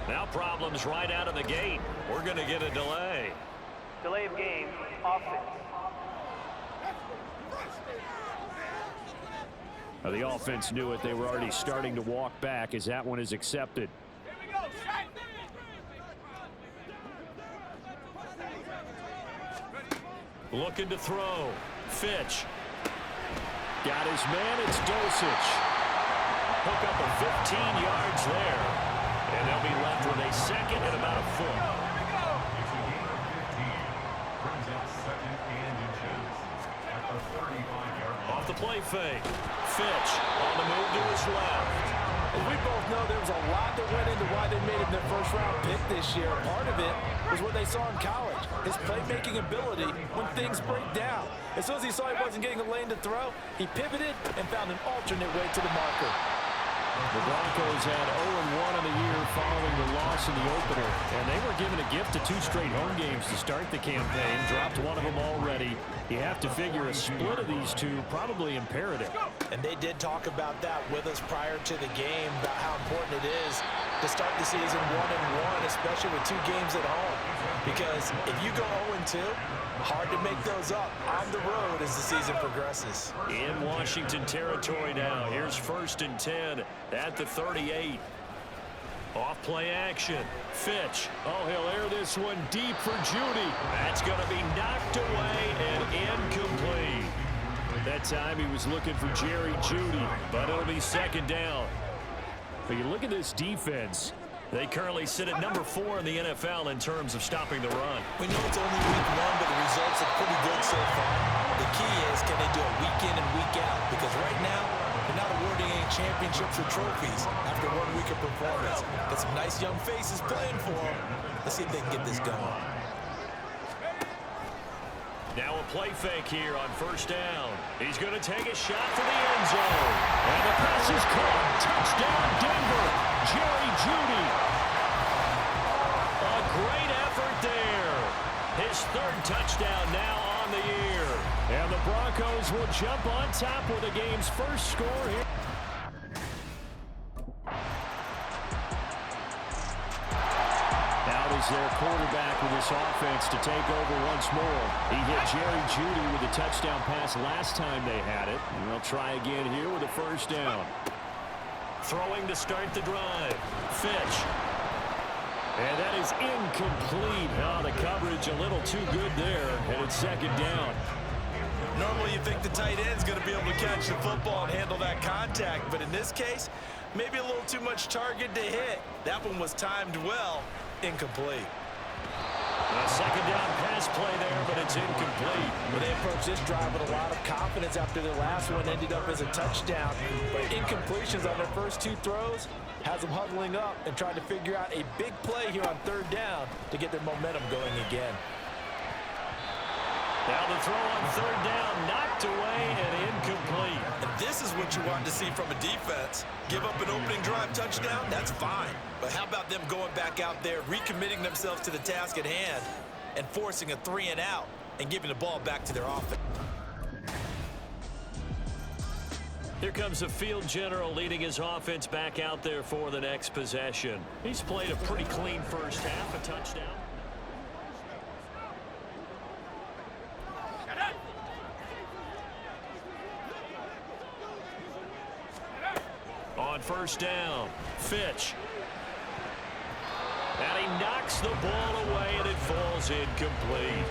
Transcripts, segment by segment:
Now problems right out of the gate. We're going to get a delay. Delay of game, offense. The offense knew it. They were already starting to walk back as that one is accepted. Looking to throw. Fitch. Got his man. It's Dulcich. Hook up of 15 yards there. And they'll be left with a second and about a foot. Off the play fake. Fitch on the move to his left. As we both know, there was a lot that went into why they made him their first-round pick this year. Part of it was what they saw in college, his playmaking ability when things break down. As soon as he saw he wasn't getting a lane to throw, he pivoted and found an alternate way to the marker. The Broncos had 0-1 in the year following the loss in the opener, and they were given a gift of 2 straight home games to start the campaign. Dropped one of them already. You have to figure a split of these two probably imperative. And they did talk about that with us prior to the game, about how important it is to start the season 1-1, especially with 2 games at home. Because if you go 0-2, hard to make those up on the road as the season progresses. In Washington territory now. Here's 1st and 10 at the 38. Off play action. Fitch. Oh, he'll air this one deep for Judy. That's going to be knocked away and incomplete. That time he was looking for Jerry Judy, but it'll be 2nd down. But you look at this defense. They currently sit at number 4 in the NFL in terms of stopping the run. We know it's only week 1, but the results are pretty good so far. The key is, can they do it week in and week out? Because right now, they're not awarding any championships or trophies after 1 week of performance. Got some nice young faces playing for them. Let's see if they can get this going. Now a play fake here on 1st down. He's going to take a shot for the end zone. And the pass is caught. Touchdown, Denver. Jerry Judy. A great effort there. His 3rd touchdown now on the year. And the Broncos will jump on top with the game's first score here. Out is their quarterback with this offense to take over once more. He hit Jerry Judy with a touchdown pass last time they had it. And they'll try again here with a 1st down. Throwing to start the drive. Fitch. And that is incomplete. Oh, the coverage a little too good there. And it's 2nd down. Normally you think the tight end's going to be able to catch the football and handle that contact, but in this case, maybe a little too much target to hit. That one was timed well. Incomplete. A 2nd down pass play there, but it's incomplete. Well, they approached this drive with a lot of confidence after their last one ended up as a touchdown. But incompletions on their first 2 throws has them huddling up and trying to figure out a big play here on 3rd down to get their momentum going again. Now the throw on 3rd down, knocked away and incomplete. And this is what you want to see from a defense. Give up an opening drive touchdown, that's fine. But how about them going back out there, recommitting themselves to the task at hand, and forcing a 3-and-out, and giving the ball back to their offense. Here comes the field general leading his offense back out there for the next possession. He's played a pretty clean first half, a touchdown. On 1st down, Fitch. And he knocks the ball away, and it falls incomplete.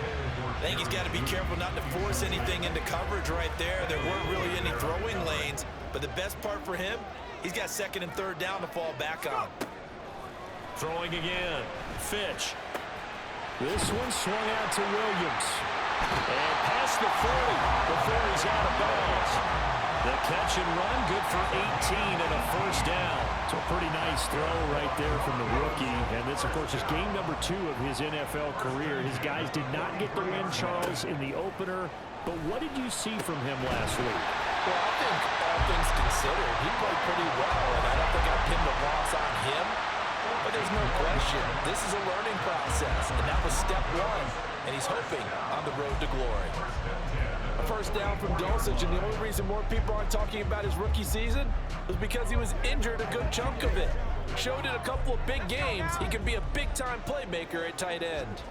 I think he's got to be careful not to force anything into coverage right there. There weren't really any throwing lanes, but the best part for him, he's got 2nd and 3rd down to fall back on. Throwing again, Fitch. This one swung out to Williams. And past the 40 before he's out of bounds. The catch and run, good for 18 and a 1st down. So a pretty nice throw right there from the rookie. And this, of course, is game number 2 of his NFL career. His guys did not get the win, Charles, in the opener. But what did you see from him last week? Well, I think all things considered, he played pretty well. And I don't think I pinned the loss on him. But there's no question, this is a learning process. And that was step 1. And he's hoping on the road to glory. A 1st down from Dulcich, and the only reason more people aren't talking about his rookie season was because he was injured a good chunk of it. Showed in a couple of big games, he can be a big-time playmaker at tight end.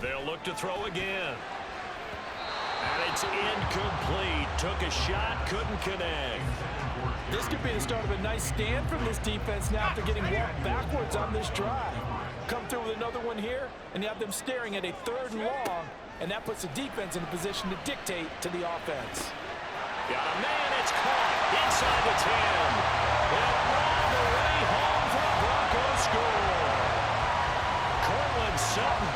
They'll look to throw again. And it's incomplete. Took a shot, couldn't connect. This could be the start of a nice stand from this defense now after getting walked backwards on this drive. Come through with another one here, and you have them staring at a 3rd and long, and that puts the defense in a position to dictate to the offense. Got a man, it's caught inside the 10. And all the way home for the Broncos score. Cortland Sutton,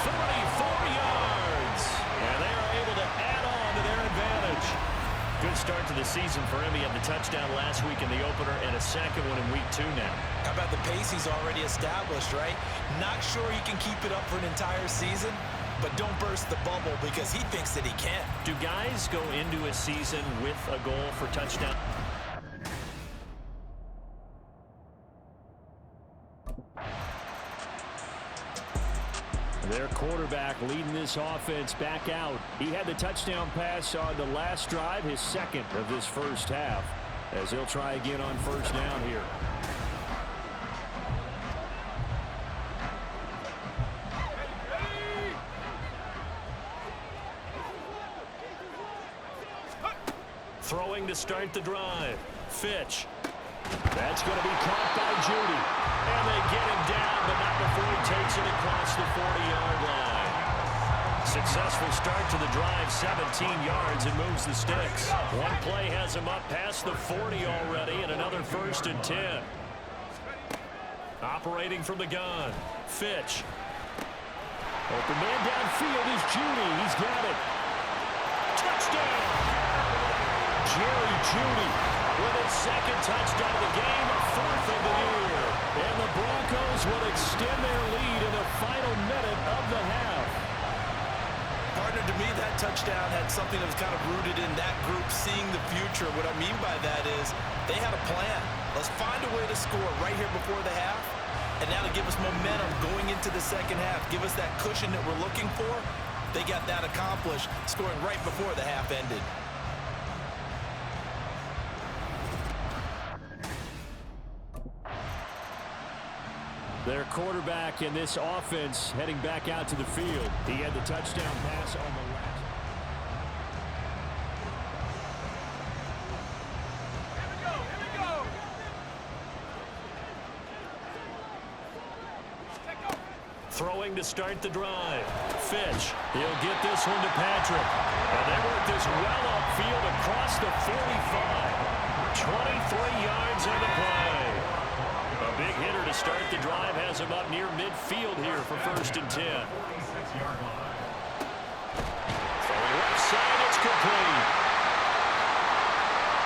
44 yards. And they are able to add on to their advantage. Good start to the season for him. He had the touchdown last week in the opener and a second one in week 2 now. How about the pace he's already established, right? Not sure he can keep it up for an entire season, but don't burst the bubble because he thinks that he can. Do guys go into a season with a goal for touchdown? Their quarterback leading this offense back out. He had the touchdown pass on the last drive, his second of this first half, as he'll try again on first down here. Throwing to start the drive. Fitch. That's going to be caught by Judy. And they get him down, but not before he takes it across the 40-yard line. Successful start to the drive, 17 yards, and moves the sticks. One play has him up past the 40 already, and another 1st and 10. Operating from the gun. Fitch. Open man downfield is Judy. He's got it. Touchdown! Jerry Judy with his 2nd touchdown of the game, 4th of the year. And the Broncos will extend their lead in the final minute of the half. Partner, to me, that touchdown had something that was kind of rooted in that group seeing the future. What I mean by that is they had a plan. Let's find a way to score right here before the half. And now to give us momentum going into the second half, give us that cushion that we're looking for. They got that accomplished, scoring right before the half ended. Their quarterback in this offense heading back out to the field. He had the touchdown pass on the last. Throwing to start the drive. Fitch. He'll get this one to Patrick. And they work this well upfield across the 45. 23 yards on the play. A big hitter to start the drive has him up near midfield here for 1st and 10. Throwing left side, it's complete.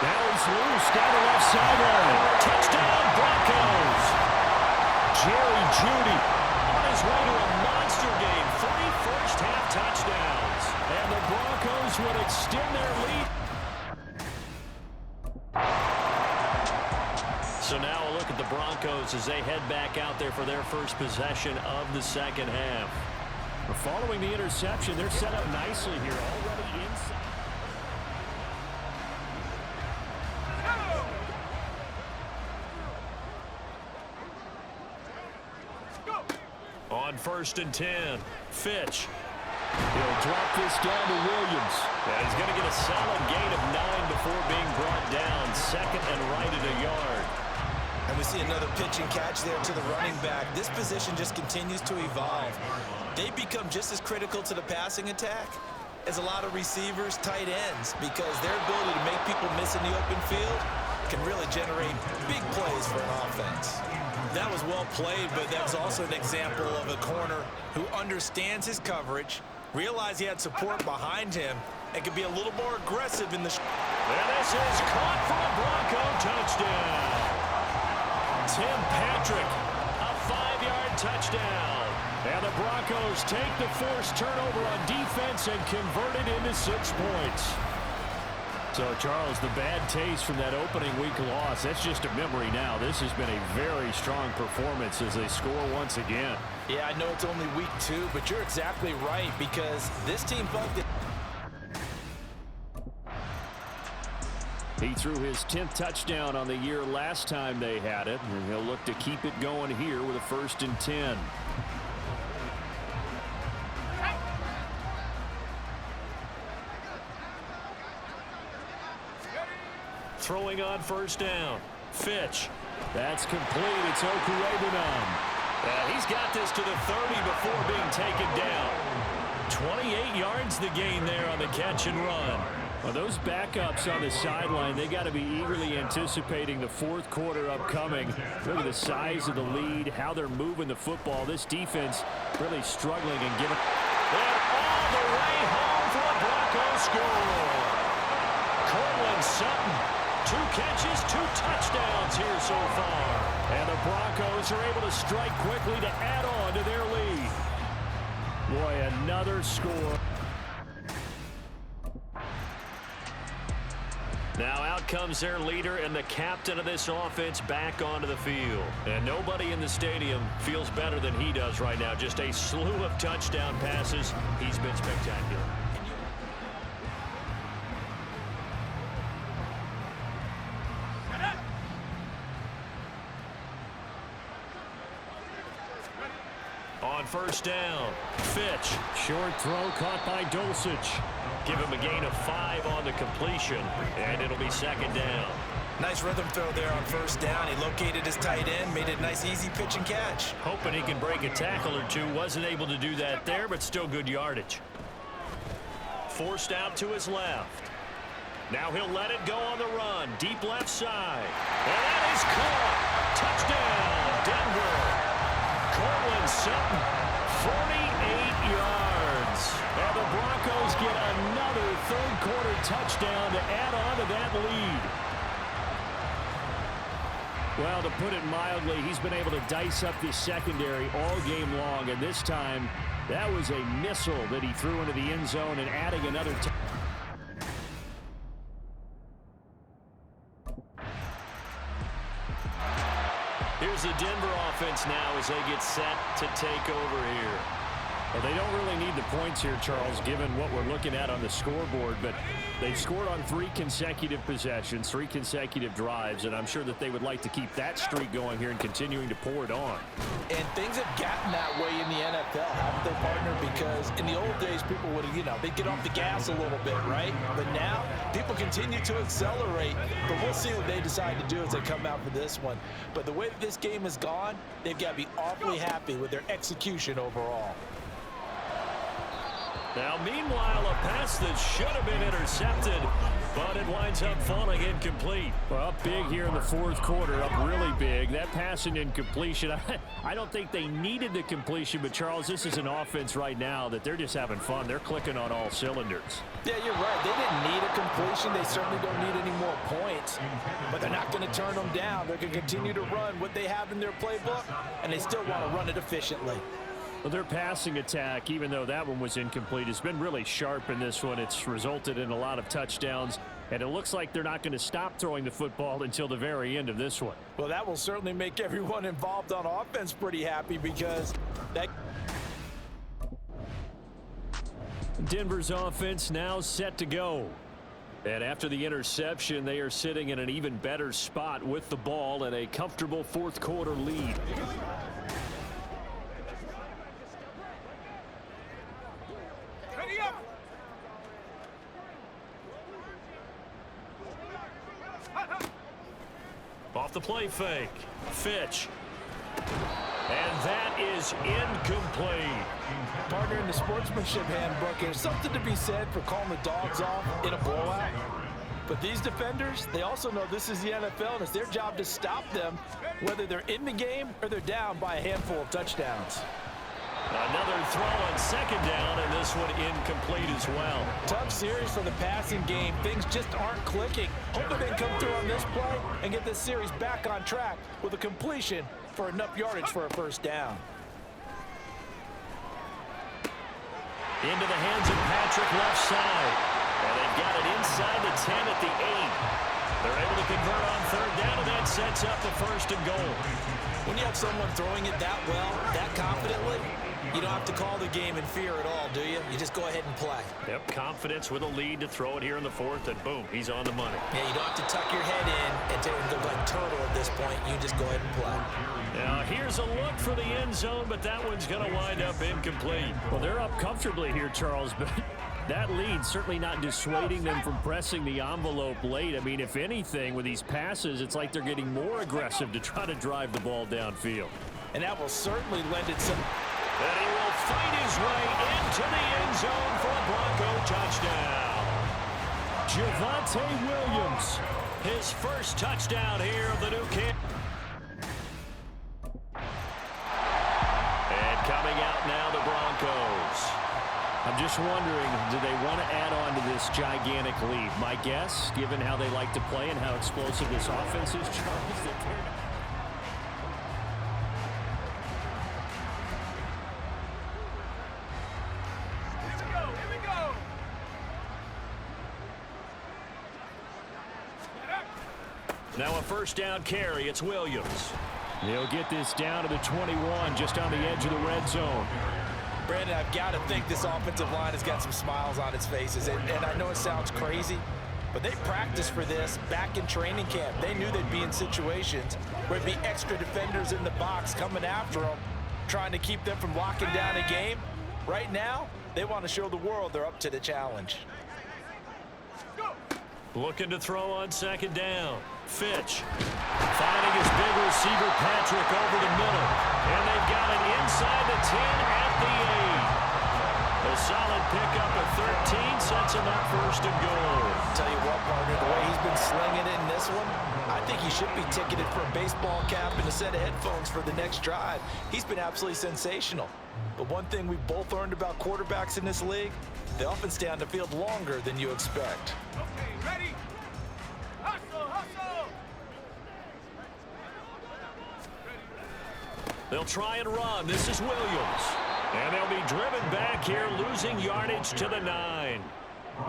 Now he's loose down the left sideline. Touchdown, Broncos. Jerry Judy on his way to a monster game. 3 first-half touchdowns. And the Broncos would extend their lead. So now a look at the Broncos as they head back out there for their first possession of the second half. Following the interception, they're set up nicely here, already inside. On 1st and 10, Fitch. He'll drop this down to Williams. And he's going to get a solid gain of 9 before being brought down. 2nd and right at a yard. And we see another pitch and catch there to the running back. This position just continues to evolve. They become just as critical to the passing attack as a lot of receivers, tight ends, because their ability to make people miss in the open field can really generate big plays for an offense. That was well played, but that was also an example of a corner who understands his coverage, realized he had support behind him, and could be a little more aggressive in the... And this is caught for a Bronco touchdown. Tim Patrick, a 5-yard touchdown. And the Broncos take the forced turnover on defense and convert it into 6 points. So, Charles, the bad taste from that opening week loss, that's just a memory now. This has been a very strong performance as they score once again. Yeah, I know it's only week 2, but you're exactly right because this team felt that. He threw his 10th touchdown on the year last time they had it, and he'll look to keep it going here with a 1st and 10. Throwing on 1st down. Fitch. That's complete. It's Okurebunom. He's got this to the 30 before being taken down. 28 yards the gain there on the catch and run. Well, those backups on the sideline, they got to be eagerly anticipating the 4th quarter upcoming. Look at the size of the lead, how they're moving the football. This defense really struggling and giving. And all the way home for a Broncos score. Cortland Sutton. 2 catches, 2 touchdowns here so far. And the Broncos are able to strike quickly to add on to their lead. Boy, another score. Now out comes their leader and the captain of this offense back onto the field. And nobody in the stadium feels better than he does right now. Just a slew of touchdown passes. He's been spectacular. On 1st down, Fitch. Short throw caught by Dulcich. Give him a gain of 5 on the completion, and it'll be 2nd down. Nice rhythm throw there on 1st down. He located his tight end, made it a nice, easy pitch and catch. Hoping he can break a tackle or two. Wasn't able to do that there, but still good yardage. Forced out to his left. Now he'll let it go on the run. Deep left side. And that is caught. Touchdown, Denver. Cortland Sutton, 48 yards. And the Broncos get another 3rd quarter touchdown to add on to that lead. Well, to put it mildly, he's been able to dice up this secondary all game long, and this time that was a missile that he threw into the end zone and adding another Here's the Denver offense now as they get set to take over here. Well, they don't really need the points here, Charles, given what we're looking at on the scoreboard, but they've scored on 3 consecutive possessions, 3 consecutive drives, and I'm sure that they would like to keep that streak going here and continuing to pour it on. And things have gotten that way in the NFL, haven't they, partner? Because in the old days, people would, they'd get off the gas a little bit, right? But now, people continue to accelerate, but we'll see what they decide to do as they come out for this one. But the way that this game has gone, they've got to be awfully happy with their execution overall. Now, meanwhile, a pass that should have been intercepted, but it winds up falling incomplete. Well, up big here in the 4th quarter, up really big. That passing incompletion, I don't think they needed the completion, but, Charles, this is an offense right now that they're just having fun. They're clicking on all cylinders. Yeah, you're right. They didn't need a completion. They certainly don't need any more points, but they're not going to turn them down. They're going to continue to run what they have in their playbook, and they still want to run it efficiently. Well, their passing attack, even though that one was incomplete, has been really sharp in this one. It's resulted in a lot of touchdowns, and it looks like they're not going to stop throwing the football until the very end of this one. Well, that will certainly make everyone involved on offense pretty happy because that... Denver's offense now set to go. And after the interception, they are sitting in an even better spot with the ball and a comfortable 4th quarter lead. Off the play fake. Fitch. And that is incomplete. Partner, in the sportsmanship handbook, there's something to be said for calling the dogs off in a blowout. But these defenders, they also know this is the NFL, and it's their job to stop them, whether they're in the game or they're down by a handful of touchdowns. Another throw on 2nd down, and this one incomplete as well. Tough series for the passing game. Things just aren't clicking. Hoping they can come through on this play and get this series back on track with a completion for enough yardage for a 1st down. Into the hands of Patrick left side. And they've got it inside the 10 at the 8. They're able to convert on 3rd down, and that sets up the 1st and goal. When you have someone throwing it that well, that confidently, You don't have to call the game in fear at all, do you? You just go ahead and play. Yep, confidence with a lead to throw it here in the fourth, and boom, he's on the money. Yeah, you don't have to tuck your head in and look like turtle at this point. You just go ahead and play. Now, here's a look for the end zone, but that one's going to wind up incomplete. Well, they're up comfortably here, Charles, but that lead certainly not dissuading them from pressing the envelope late. I mean, if anything, with these passes, it's like they're getting more aggressive to try to drive the ball downfield. And that will certainly lend it some... And he will fight his way into the end zone for a Bronco touchdown. Javonte Williams. His first touchdown here of the new camp. And coming out now, the Broncos. I'm just wondering, do they want to add on to this gigantic lead? My guess, given how they like to play and how explosive this offense is, Charles, that they're not. Now a first down carry. It's Williams. They'll get this down to the 21, just on the edge of the red zone. Brandon, I've got to think this offensive line has got some smiles on its faces. And I know it sounds crazy, but they practiced for this back in training camp. They knew they'd be in situations where there'd be extra defenders in the box coming after them, trying to keep them from locking down a game. Right now, they want to show the world they're up to the challenge. Looking to throw on second down. Fitch finding his big receiver Patrick over the middle. And they've got it inside the 10 at the 8. A solid pickup at 13 sets him up first and goal. Tell you what, partner, the way he's been slinging it in this one, I think he should be ticketed for a baseball cap and a set of headphones for the next drive. He's been absolutely sensational. But one thing we've both learned about quarterbacks in this league, they often stay on the field longer than you expect. Okay, ready? Hustle, hustle! They'll try and run. This is Williams. And they'll be driven back here, losing yardage to the 9.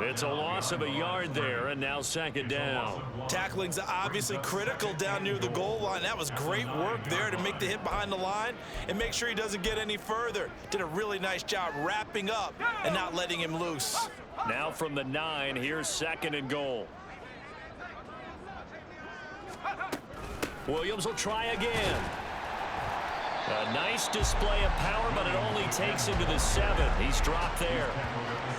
It's a loss of a yard there, and now second down. Tackling's obviously critical down near the goal line. That was great work there to make the hit behind the line and make sure he doesn't get any further. Did a really nice job wrapping up and not letting him loose. Now from the 9, here's second and goal. Williams will try again. A nice display of power, but it only takes him to the 7. He's dropped there.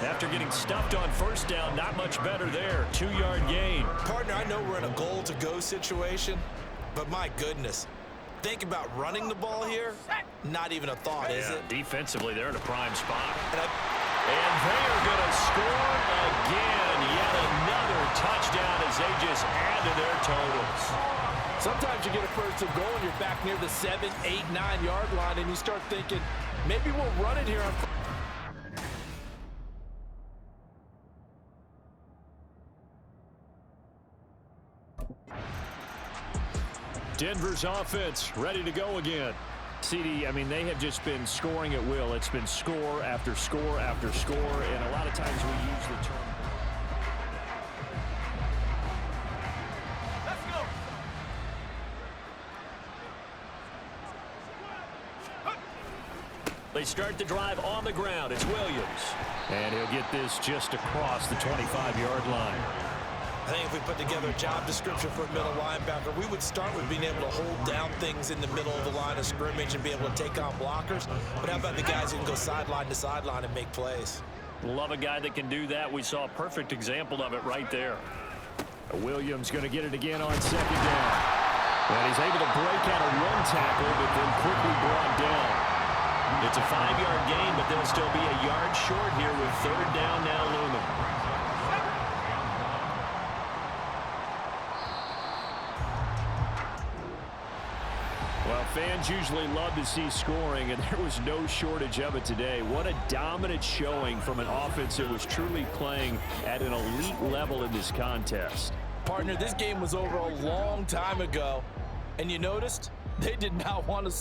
After getting stuffed on first down, not much better there. 2-yard gain. Partner, I know we're in a goal-to-go situation, but my goodness. Think about running the ball here. Not even a thought, is it? Defensively, they're in a prime spot. And they are going to score again. Yet another touchdown as they just add to their totals. Sometimes you get a first and goal and you're back near the 7, 8, 9-yard line, and you start thinking, maybe we'll run it here on... Denver's offense ready to go again. CD, I mean, they have just been scoring at will. It's been score after score after score, and a lot of times we use the term. Let's go! They start the drive on the ground. It's Williams. And he'll get this just across the 25-yard line. I think if we put together a job description for a middle linebacker, we would start with being able to hold down things in the middle of the line of scrimmage and be able to take on blockers. But how about the guys who can go sideline to sideline and make plays? Love a guy that can do that. We saw a perfect example of it right there. Williams going to get it again on second down. And he's able to break out a run tackle, but then quickly brought down. It's a 5-yard gain, but they'll still be a yard short here with third down now looming. Well, fans usually love to see scoring, and there was no shortage of it today. What a dominant showing from an offense that was truly playing at an elite level in this contest. Partner, this game was over a long time ago, and you noticed they did not want to